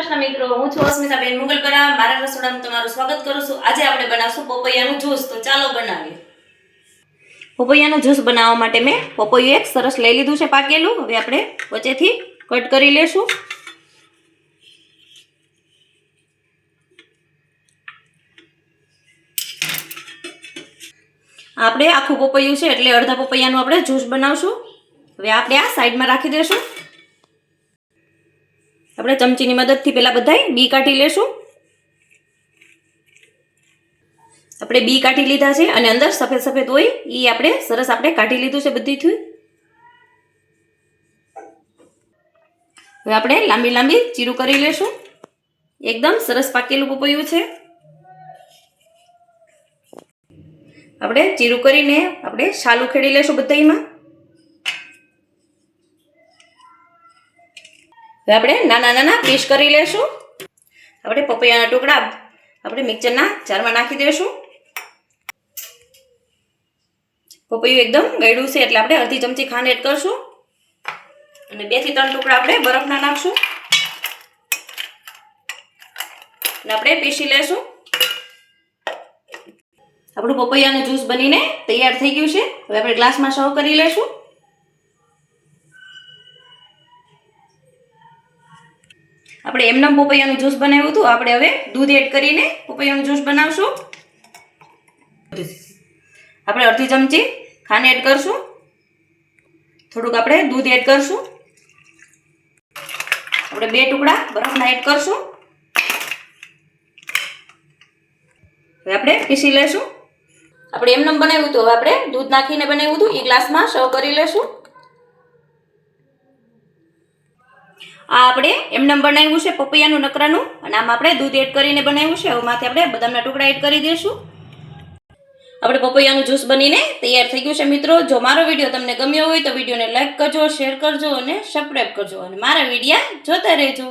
નમસ્કાર મિત્રો, હું છું અસ્મિતાબેન મુગલપરા. મારા રસોડામાં તમારું સ્વાગત કરું છું. આજે આપણે બનાવશું પપૈયાનું જ્યુસ. તો ચાલો બનાવીએ. પપૈયાનું જ્યુસ બનાવવા માટે મેં પપૈયું એક સરસ લઈ લીધું છે પાકેલું. હવે આપણે વચ્ચેથી કટ કરી લેશું. આપણે આખું પપૈયું છે એટલે અડધા પપૈયાનું આપણે જ્યુસ બનાવશું. હવે આપણે આ સાઈડમાં રાખી દેશું. આપણે ચમચીની મદદથી પહેલા બધાય બી કાઢી લેશું. આપણે બી કાઢી લીધા છે અને અંદર સફેદ સફેદ હોય એ આપણે સરસ આપણે કાઢી લીધું છે બધીથી. હવે આપણે લાંબી લાંબી ચીરું કરી લેશું. એકદમ સરસ પાકેલું પપૈયું છે. આપણે ચીરું કરીને આપણે છાલ ઉખેડી લેશું બધાયમાં. હવે આપણે નાના નાના પીસ કરી લેશું. આપણે પપૈયાના ટુકડા આપણે મિક્સરના જારમાં નાખી દેશું. પપૈયું એકદમ ગળ્યું છે એટલે આપણે અડધી ચમચી ખાંડ એડ કરશું અને 2 થી 3 ટુકડા આપણે બરફના નાખશું અને આપણે પીસી લેશું. આપણું પપૈયાનું જ્યુસ બનીને તૈયાર થઈ ગયું છે. હવે આપણે ગ્લાસમાં સર્વ કરી લેશું. આપણે એમનેમ પપૈયાનું જ્યુસ બનાવ્યું હતું. આપણે હવે દૂધ એડ કરીને પપૈયાનું જ્યુસ બનાવશું. આપણે અડધી ચમચી ખાંડ એડ કરશું. થોડુંક આપણે દૂધ એડ કરશું. આપણે 2 ટુકડા બરફના એડ કરશું. હવે આપણે પીસી લેશું. આપણે એમનેમ બનાવ્યું હતું. હવે આપણે દૂધ નાખીને બનાવ્યું હતું એ ગ્લાસમાં સર્વ કરી લેશું. આ આપણે એમનેમ બનાવ્યું છે પપૈયાનું નકરાનું અને આમાં આપણે દૂધ એડ કરીને બનાવ્યું છે. હવે માથે આપણે બદામના ટુકડા એડ કરી દઈશું. આપણે પપૈયાનું જ્યુસ બનીને તૈયાર થઈ ગયું છે. મિત્રો, જો મારો વિડીયો તમને ગમ્યો હોય તો વિડીયોને લાઈક કરજો, શેર કરજો અને સબસ્ક્રાઈબ કરજો અને મારા વિડીયો જોતા રહેજો.